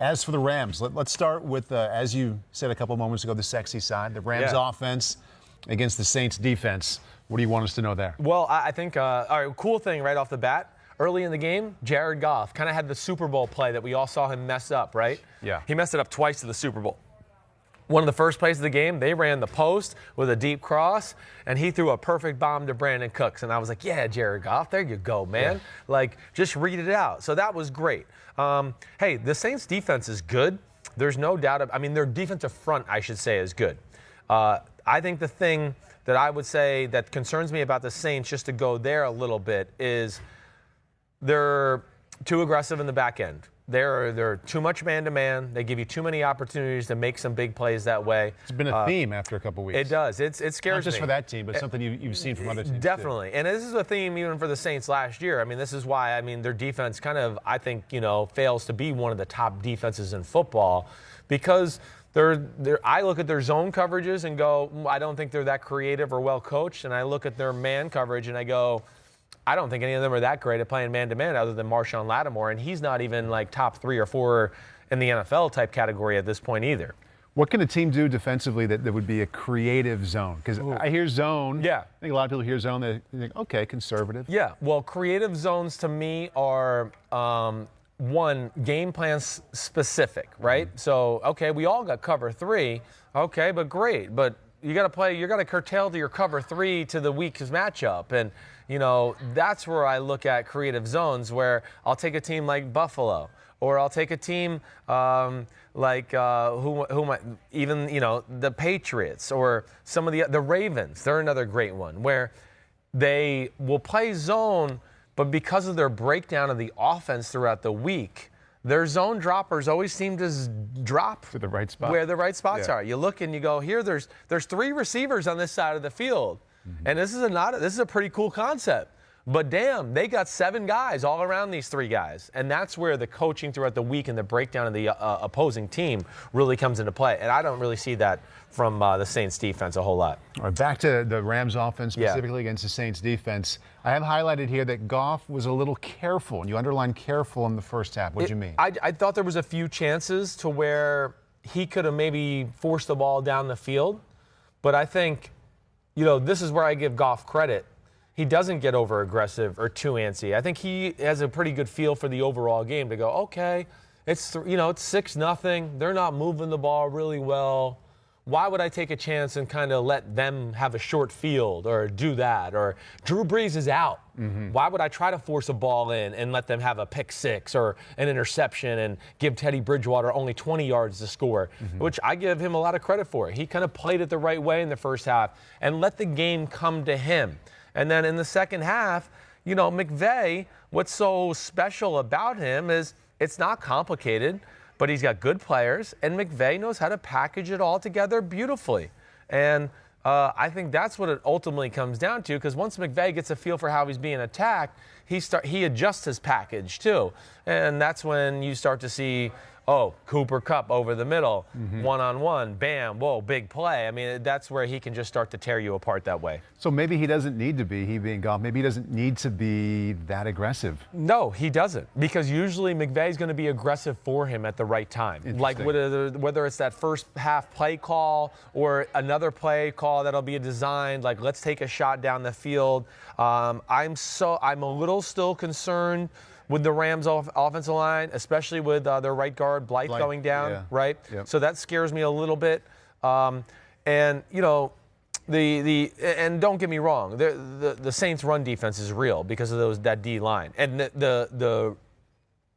As for the Rams, let's start with, as you said a couple moments ago, the sexy side. The Rams offense against the Saints defense. What do you want us to know there? Well, I think, all right, cool thing right off the bat. Early in the game, Jared Goff kind of had the Super Bowl play that we all saw him mess up, right? Yeah. He messed it up twice to the Super Bowl. One of the first plays of the game, they ran the post with a deep cross, and he threw a perfect bomb to Brandon Cooks. And I was like, yeah, Jared Goff, there you go, man. Yeah. Like, just read it out. So that was great. Hey, the Saints defense is good. There's no doubt. I mean, their defensive front, I should say, is good. I think the thing that I would say that concerns me about the Saints, just to go there a little bit, is they're too aggressive in the back end. They're too much man-to-man. They give you too many opportunities to make some big plays that way. It's been a theme after a couple weeks. It does. It scares me. Not just for that team, but something you've seen from other teams. Definitely. Too. And this is a theme even for the Saints last year. I mean, this is why, their defense kind of, I think, fails to be one of the top defenses in football because I look at their zone coverages and go, I don't think they're that creative or well coached. And I look at their man coverage and I go, I don't think any of them are that great at playing man-to-man other than Marshawn Lattimore, and he's not even like top 3 or 4 in the NFL type category at this point either. What can a team do defensively that would be a creative zone? Because I hear zone. Yeah. I think a lot of people hear zone, they think, okay, conservative. Yeah. Well, creative zones to me are, one, game plan specific, right? Mm-hmm. So, okay, we all got cover 3. Okay, but great. But you got to curtail to your cover 3 to the weakest matchup. And, that's where I look at creative zones where I'll take a team like Buffalo or I'll take a team the Patriots or some of the Ravens. They're another great one where they will play zone, but because of their breakdown of the offense throughout the week, their zone droppers always seem to drop to the right spot. Where the right spots are. You look and you go, here, there's 3 receivers on this side of the field. Mm-hmm. And this is a pretty cool concept. But damn, they got 7 guys all around these 3 guys. And that's where the coaching throughout the week and the breakdown of the opposing team really comes into play. And I don't really see that from the Saints defense a whole lot. All right, back to the Rams offense, specifically against the Saints defense. I have highlighted here that Goff was a little careful, and you underlined careful in the first half. What do you mean? I thought there was a few chances to where he could have maybe forced the ball down the field. But I think, this is where I give Goff credit. He doesn't get over-aggressive or too antsy. I think he has a pretty good feel for the overall game to go, okay, it's 6-0. They're not moving the ball really well. Why would I take a chance and kind of let them have a short field or do that? Or Drew Brees is out. Mm-hmm. Why would I try to force a ball in and let them have a pick 6 or an interception and give Teddy Bridgewater only 20 yards to score, which I give him a lot of credit for. He kind of played it the right way in the first half and let the game come to him. And then in the second half, McVay, what's so special about him is it's not complicated, but he's got good players, and McVay knows how to package it all together beautifully. And I think that's what it ultimately comes down to, because once McVay gets a feel for how he's being attacked, he adjusts his package too. And that's when you start to see, Cooper Kupp over the middle, one-on-one, bam, whoa, big play. I mean, that's where he can just start to tear you apart that way. So maybe he doesn't need to be, he being Goff, maybe he doesn't need to be that aggressive. No, he doesn't, because usually McVay's going to be aggressive for him at the right time. Like whether it's that first half play call or another play call that'll be designed, like let's take a shot down the field. I'm a little still concerned with the Rams offensive line, especially with their right guard, Blythe going down, right? Yep. So that scares me a little bit. And don't get me wrong, the Saints' run defense is real because of that D line. And the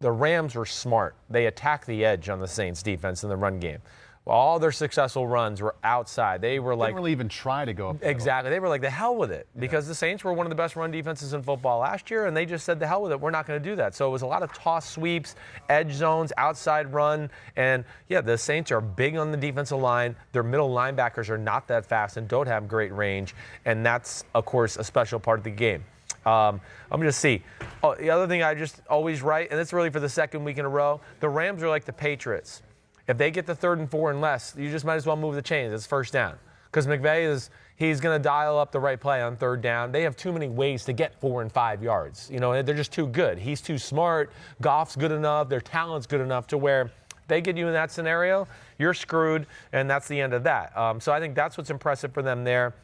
Rams were smart. They attacked the edge on the Saints' defense in the run game. All their successful runs were outside. They were like, didn't really even try to go up. Exactly. They were like, the hell with it, because the Saints were one of the best run defenses in football last year, and they just said, the hell with it. We're not going to do that. So it was a lot of toss sweeps, edge zones, outside run, and the Saints are big on the defensive line. Their middle linebackers are not that fast and don't have great range, and that's, of course, a special part of the game. I'm going to see. The other thing I just always write, and it's really for the second week in a row, the Rams are like the Patriots. If they get the 3rd and 4 and less, you just might as well move the chains. It's first down. Because McVay he's going to dial up the right play on 3rd down. They have too many ways to get 4 and 5 yards. They're just too good. He's too smart. Goff's good enough. Their talent's good enough to where they get you in that scenario, you're screwed, and that's the end of that. So I think that's what's impressive for them there.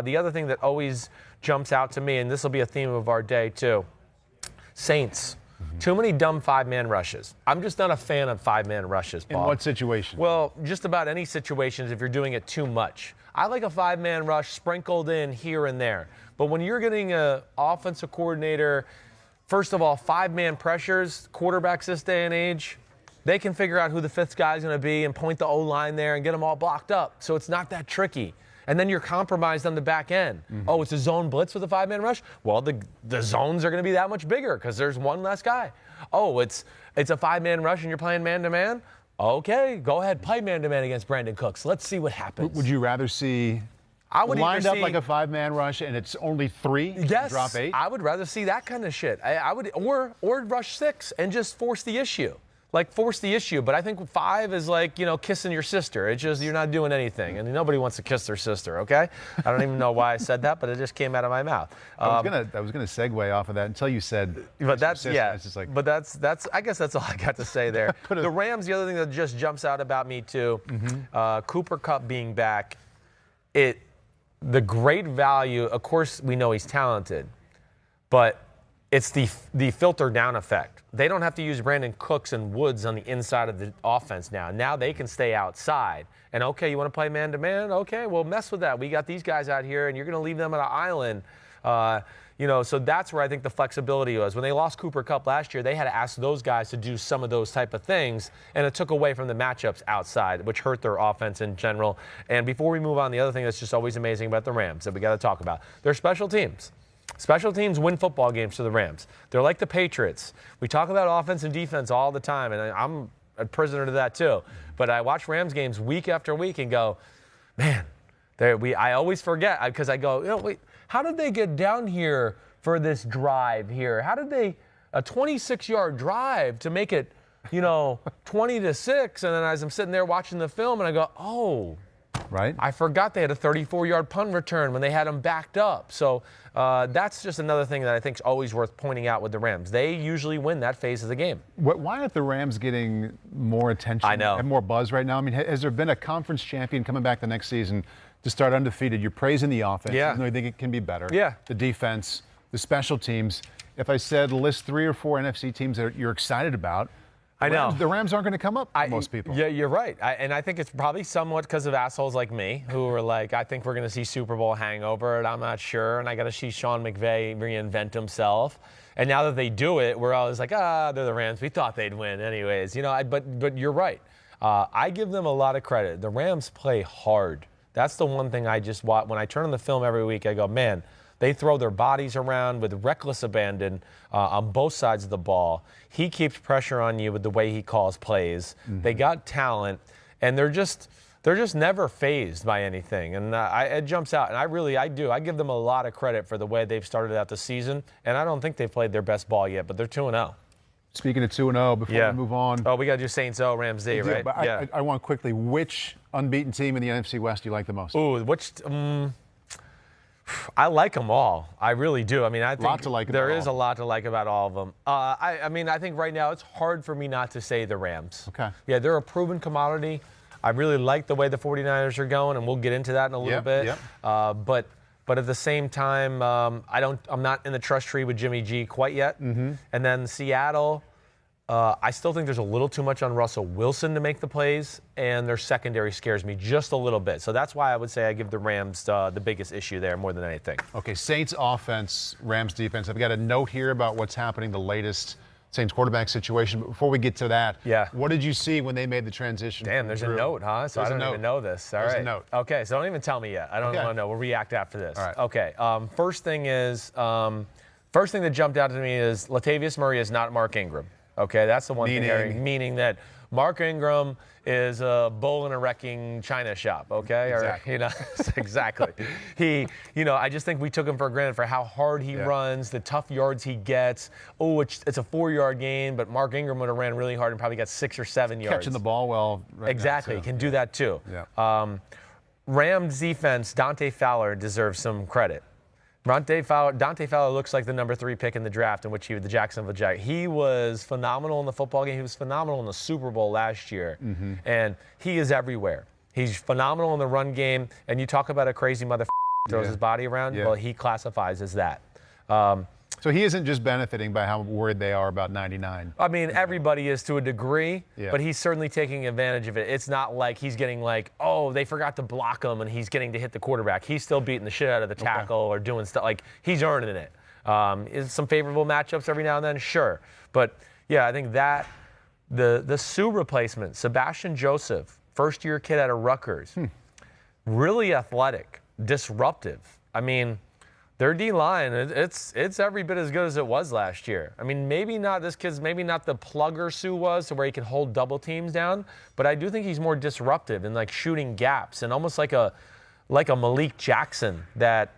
The other thing that always jumps out to me, and this will be a theme of our day too, Saints. Too many dumb five-man rushes. I'm just not a fan of five-man rushes, Bob. In what situation? Well, just about any situations if you're doing it too much. I like a five-man rush sprinkled in here and there. But when you're getting an offensive coordinator, first of all, five-man pressures, quarterbacks this day and age, they can figure out who the fifth guy is going to be and point the O-line there and get them all blocked up. So it's not that tricky. And then you're compromised on the back end. Oh, it's a zone blitz with a five-man rush? Well, the zones are going to be that much bigger because there's one less guy. Oh, it's a five-man rush and you're playing man-to-man? Okay, go ahead, play man-to-man against Brandon Cooks. Let's see what happens. Would you rather see lined up like a five-man rush and it's only 3? Yes, drop 8? I would rather see that kind of shit. I would, or rush 6 and just force the issue. Like, force the issue. But I think 5 is like, kissing your sister. It's just, you're not doing anything. And nobody wants to kiss their sister, okay? I don't even know why I said that, but it just came out of my mouth. I was gonna segue off of that until you said. But that's, yeah. It's just like, but that's. I guess that's all I got to say there. The Rams, the other thing that just jumps out about me too, Cooper Kupp being back, the great value. Of course, we know he's talented, but it's the filter down effect. They don't have to use Brandon Cooks and Woods on the inside of the offense now. Now they can stay outside. And, okay, you want to play man-to-man? Okay, well, mess with that. We got these guys out here, and you're going to leave them at an island. So that's where I think the flexibility was. When they lost Cooper Kupp last year, they had to ask those guys to do some of those type of things, and it took away from the matchups outside, which hurt their offense in general. And before we move on, the other thing that's just always amazing about the Rams that we got to talk about, their special teams. Special teams win football games for the Rams. They're like the Patriots. We talk about offense and defense all the time, and I'm a prisoner to that too. But I watch Rams games week after week and go, man, I always forget because I go, wait, how did they get down here for this drive here? How did they, a 26-yard drive to make it, 20-6, and then as I'm sitting there watching the film and I go, oh, right. I forgot they had a 34-yard punt return when they had them backed up. So that's just another thing that I think is always worth pointing out with the Rams. They usually win that phase of the game. Why aren't the Rams getting more attention? I know. And more buzz right now? I mean, has there been a conference champion coming back the next season to start undefeated? You're praising the offense. Yeah. Even though you think it can be better. Yeah. The defense, the special teams. If I said list 3 or 4 NFC teams that you're excited about, I know. The Rams aren't going to come up for most people. Yeah, you're right. And I think it's probably somewhat because of assholes like me who are like, I think we're going to see Super Bowl hangover, and I'm not sure. And I got to see Sean McVay reinvent himself. And now that they do it, we're always like, they're the Rams. We thought they'd win anyways. But you're right. I give them a lot of credit. The Rams play hard. That's the one thing I just watch. When I turn on the film every week, I go, man, they throw their bodies around with reckless abandon on both sides of the ball. He keeps pressure on you with the way he calls plays. They got talent, and they're just never fazed by anything. And it jumps out, and I do. I give them a lot of credit for the way they've started out the season, and I don't think they've played their best ball yet, but they're 2-0. Speaking of 2-0, before we move on. Oh, we got to do Saints O, Rams D, right? But I want quickly, which unbeaten team in the NFC West do you like the most? Ooh, I like them all. I really do. I mean, I think there is a lot to like about all of them. I think right now it's hard for me not to say the Rams. Okay. Yeah, they're a proven commodity. I really like the way the 49ers are going, and we'll get into that in a little bit. Yep. But at the same time, I'm not in the trust tree with Jimmy G quite yet. And then Seattle, I still think there's a little too much on Russell Wilson to make the plays, and their secondary scares me just a little bit. So that's why I would say I give the Rams the biggest issue there more than anything. Okay, Saints offense, Rams defense. I've got a note here about what's happening, the latest Saints quarterback situation. But before we get to that, what did you see when they made the transition? Damn, there's a note, huh? So I don't even know this. All right. There's a note. Okay, so don't even tell me yet. I don't want to know. We'll react after this. All right. Okay, first thing that jumped out to me is Latavius Murray is not Mark Ingram. Okay, that's the one thing, meaning that Mark Ingram is a bull in a wrecking china shop, okay? Exactly. Or, exactly. I just think we took him for granted for how hard he runs, the tough yards he gets. Oh, it's a 4-yard gain, but Mark Ingram would have ran really hard and probably got 6 or 7 yards. Catching the ball well. Right exactly, now, can do that too. Yeah. Rams defense, Dante Fowler deserves some credit. Dante Fowler looks like the number 3 pick in the draft, in which he was the Jacksonville Jaguars. He was phenomenal in the football game. He was phenomenal in the Super Bowl last year. And he is everywhere. He's phenomenal in the run game. And you talk about a crazy motherfucker throws his body around. Well, he classifies as that. So he isn't just benefiting by how worried they are about 99. I mean, everybody is to a degree, but he's certainly taking advantage of it. It's not like he's getting like, oh, they forgot to block him and he's getting to hit the quarterback. He's still beating the shit out of the tackle or doing stuff. Like, he's earning it. Is some favorable matchups every now and then? Sure. But, yeah, I think that the Sue replacement, Sebastian Joseph, first-year kid out of Rutgers, really athletic, disruptive. I mean, their D-line, it's every bit as good as it was last year. I mean, this kid's maybe not the plugger Sue was to where he can hold double teams down, but I do think he's more disruptive and like shooting gaps and almost like a Malik Jackson that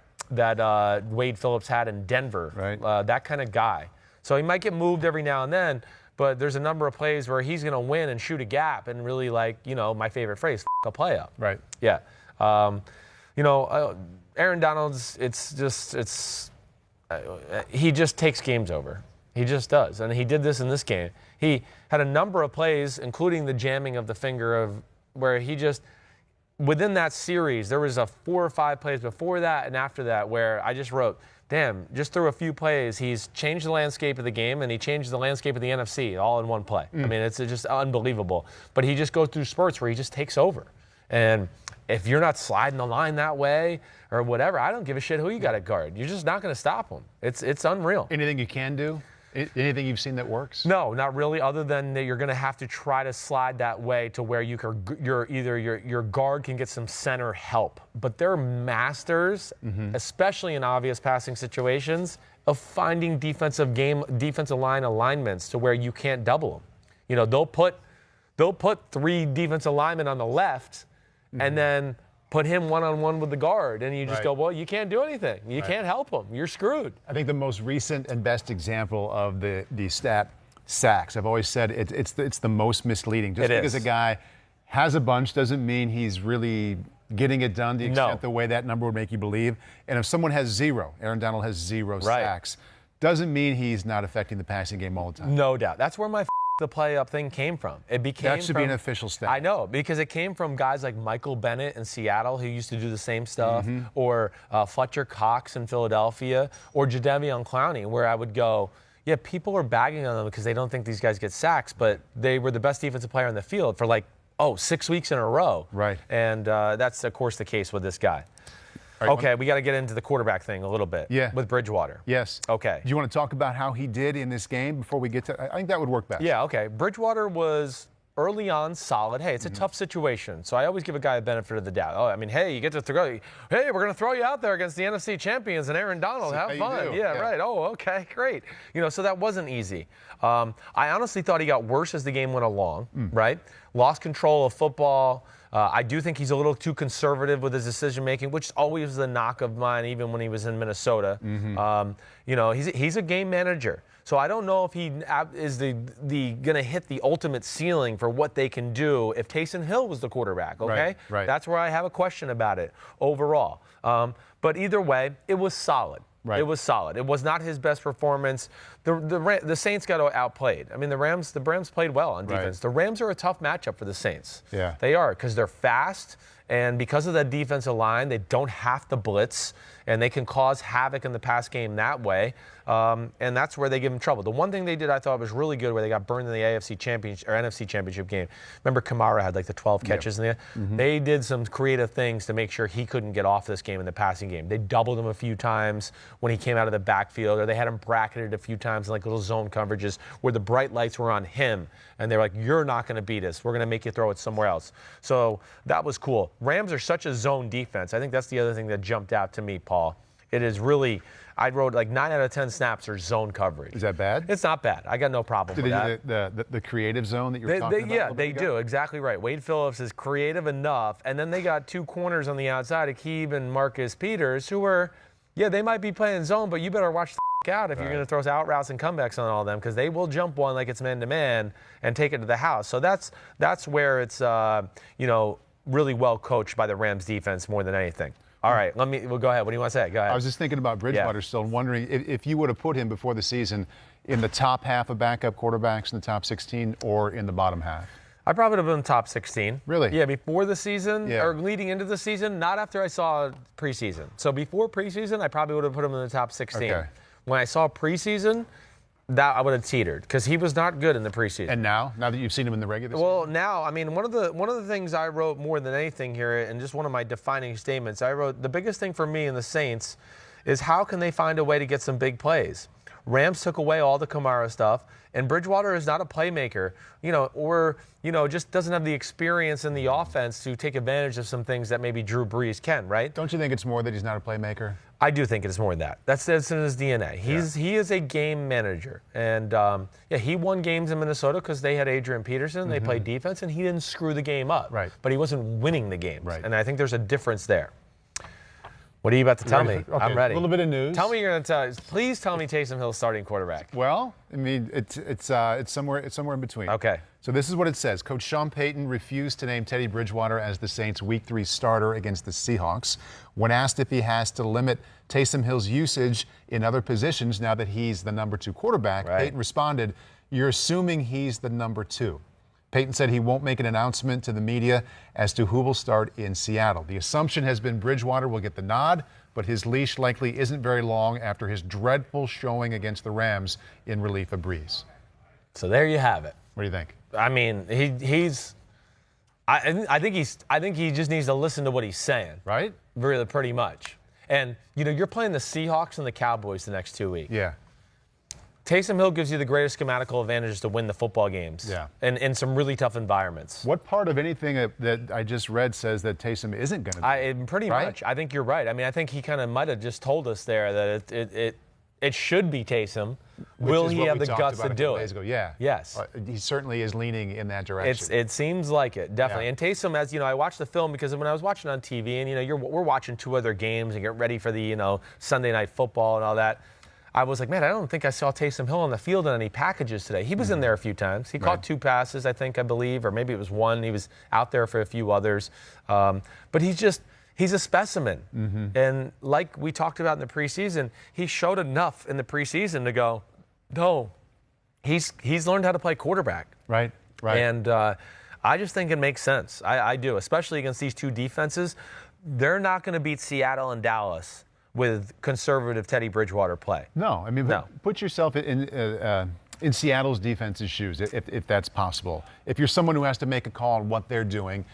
Wade Phillips had in Denver, right? That kind of guy. So he might get moved every now and then, but there's a number of plays where he's going to win and shoot a gap and really, like, my favorite phrase, a play up. Right. Yeah. Aaron Donald's, he just takes games over. He just does. And he did this in this game. He had a number of plays, including the jamming of the finger where he just, within that series, there was 4 or 5 plays before that and after that where I just wrote, damn, just through a few plays, he's changed the landscape of the game and he changed the landscape of the NFC all in one play. I mean, it's just unbelievable. But he just goes through spurts where he just takes over. And if you're not sliding the line that way or whatever, I don't give a shit who you got at guard. You're just not going to stop him. It's unreal. Anything you can do? Anything you've seen that works? No, not really, other than that you're going to have to try to slide that way to where your guard can get some center help. But they're masters, especially in obvious passing situations, of finding defensive line alignments to where you can't double them. They'll put 3 defensive linemen on the left and then put him one-on-one with the guard, and you just go, well, you can't do anything. You can't help him. You're screwed. I think the most recent and best example of the stat, sacks, I've always said it's the most misleading. Just because a guy has a bunch doesn't mean he's really getting it done the way that number would make you believe. And if someone has 0, Aaron Donald has 0 sacks, doesn't mean he's not affecting the passing game all the time. No doubt. That's where my the play up thing came from. That should be an official stat. I know, because it came from guys like Michael Bennett in Seattle, who used to do the same stuff, or Fletcher Cox in Philadelphia, or Jadeveon Clowney, where I would go, yeah, people are bagging on them because they don't think these guys get sacks, but they were the best defensive player on the field for 6 weeks in a row. Right. And that's, of course, the case with this guy. Okay, we got to get into the quarterback thing a little bit. Yeah. With Bridgewater. Yes. Okay. Do you want to talk about how he did in this game before we get to? I think that would work best. Yeah. Okay. Bridgewater was early on solid. Hey, it's a tough situation, so I always give a guy a benefit of the doubt. Oh, I mean, hey, you get to throw. Hey, we're going to throw you out there against the NFC champions and Aaron Donald. Have fun. Yeah. Right. Oh, okay. Great. So that wasn't easy. I honestly thought he got worse as the game went along. Right. Lost control of football. I do think he's a little too conservative with his decision-making, which is always the knock of mine, even when he was in Minnesota. He's a game manager. So I don't know if he is going to hit the ultimate ceiling for what they can do if Taysom Hill was the quarterback, okay? Right. That's where I have a question about it overall. But either way, it was solid. Right. It was solid. It was not his best performance. The Saints got outplayed. I mean, the Rams played well on defense. Right. The Rams are a tough matchup for the Saints. Yeah. They are, because they're fast, and because of that defensive line, they don't have to blitz, and they can cause havoc in the pass game that way. And that's where they give them trouble. The one thing they did I thought was really good, where they got burned in the NFC Championship game. Remember, Kamara had the 12 catches in there? They did some creative things to make sure he couldn't get off this game in the passing game. They doubled him a few times when he came out of the backfield, or they had him bracketed a few times in little zone coverages where the bright lights were on him, and they were like, you're not going to beat us. We're going to make you throw it somewhere else. So that was cool. Rams are such a zone defense. I think that's the other thing that jumped out to me, Paul. It is really, I wrote 9 out of 10 snaps are zone coverage. Is that bad? It's not bad. I got no problem with that. The creative zone that you were talking about? Yeah, they do. Exactly right. Wade Phillips is creative enough. And then they got 2 corners on the outside, Akeem and Marcus Peters, who are, they might be playing zone, but you better watch the out if you're going to throw out routes and comebacks on all of them, because they will jump one like it's man-to-man and take it to the house. So that's where it's, really well coached by the Rams defense more than anything. All right, we'll go ahead. What do you want to say? Go ahead. I was just thinking about Bridgewater still and wondering if you would have put him before the season in the top half of backup quarterbacks in the top 16 or in the bottom half. I probably would have been top 16. Really? Yeah, before the season or leading into the season, not after I saw preseason. So before preseason, I probably would have put him in the top 16. Okay. When I saw preseason, that I would have teetered because he was not good in the preseason. And now that you've seen him in the regular season? Well, now, I mean, one of the things I wrote more than anything here, and just one of my defining statements, I wrote the biggest thing for me and the Saints is how can they find a way to get some big plays? Rams took away all the Kamara stuff, and Bridgewater is not a playmaker, or just doesn't have the experience in the offense to take advantage of some things that maybe Drew Brees can, right? Don't you think it's more that he's not a playmaker? I do think it is more than that. That's in his DNA. He is a game manager, and he won games in Minnesota because they had Adrian Peterson. They played defense, and he didn't screw the game up. Right. But he wasn't winning the games, right. And I think there's a difference there. What are you about to tell me? Okay, I'm ready. A little bit of news. Tell me you're going to tell. Please tell me Taysom Hill's starting quarterback. Well, I mean, it's somewhere in between. Okay. So this is what it says. Coach Sean Payton refused to name Teddy Bridgewater as the Saints' Week 3 starter against the Seahawks. When asked if he has to limit Taysom Hill's usage in other positions now that he's the number 2 quarterback, Payton responded, "You're assuming he's the number 2." Payton said he won't make an announcement to the media as to who will start in Seattle. The assumption has been Bridgewater will get the nod, but his leash likely isn't very long after his dreadful showing against the Rams in relief of Brees. So there you have it. What do you think? I mean, I think he just needs to listen to what he's saying. Right? Really, pretty much. And you're playing the Seahawks and the Cowboys the next 2 weeks. Yeah. Taysom Hill gives you the greatest schematical advantages to win the football games. Yeah. And in some really tough environments. What part of anything that I just read says that Taysom isn't going to be? Pretty much. I think you're right. I mean, I think he kind of might have just told us there that it should be Taysom. Will he have the guts to do it? Days ago. Yeah. Yes. He certainly is leaning in that direction. It seems like it, definitely. Yeah. And Taysom, as I watched the film because when I was watching on TV, and we're watching 2 other games and get ready for the Sunday night football and all that. I was like, man, I don't think I saw Taysom Hill on the field in any packages today. He was in there a few times. He caught 2 passes, I believe, or maybe it was 1. He was out there for a few others. But he's a specimen. And like we talked about in the preseason, he showed enough in the preseason to go, no, he's learned how to play quarterback. Right. And I just think it makes sense. I do, especially against these 2 defenses. They're not going to beat Seattle and Dallas with conservative Teddy Bridgewater play. No, I mean, put yourself in Seattle's defense's shoes, if that's possible. If you're someone who has to make a call on what they're doing,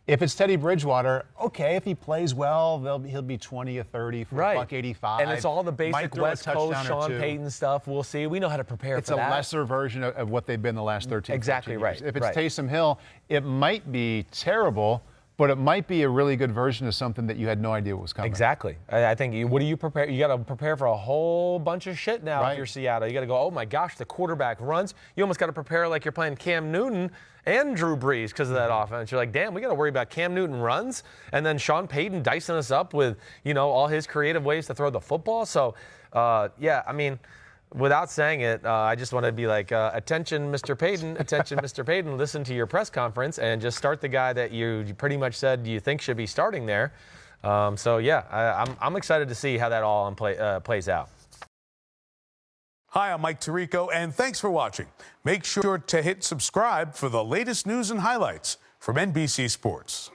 if it's Teddy Bridgewater, okay, if he plays well, he'll be 20 or 30 for $185. And it's all the basic West Coast Sean Payton stuff. We'll see. We know how to prepare for that. It's a lesser version of what they've been the last 13 Exactly right. years. If it's Taysom Hill, it might be terrible, but it might be a really good version of something that you had no idea what was coming. Exactly. I think, what do you prepare? You got to prepare for a whole bunch of shit now if you're Seattle. You got to go, oh my gosh, the quarterback runs. You almost got to prepare like you're playing Cam Newton and Drew Brees because of that offense. You're like, damn, we got to worry about Cam Newton runs and then Sean Payton dicing us up with, all his creative ways to throw the football. So, I mean, without saying it, I just want to be like, attention, Mr. Payton, attention, Mr. Payton, listen to your press conference and just start the guy that you pretty much said you think should be starting there. I'm excited to see how that all plays out. Hi, I'm Mike Tirico, and thanks for watching. Make sure to hit subscribe for the latest news and highlights from NBC Sports.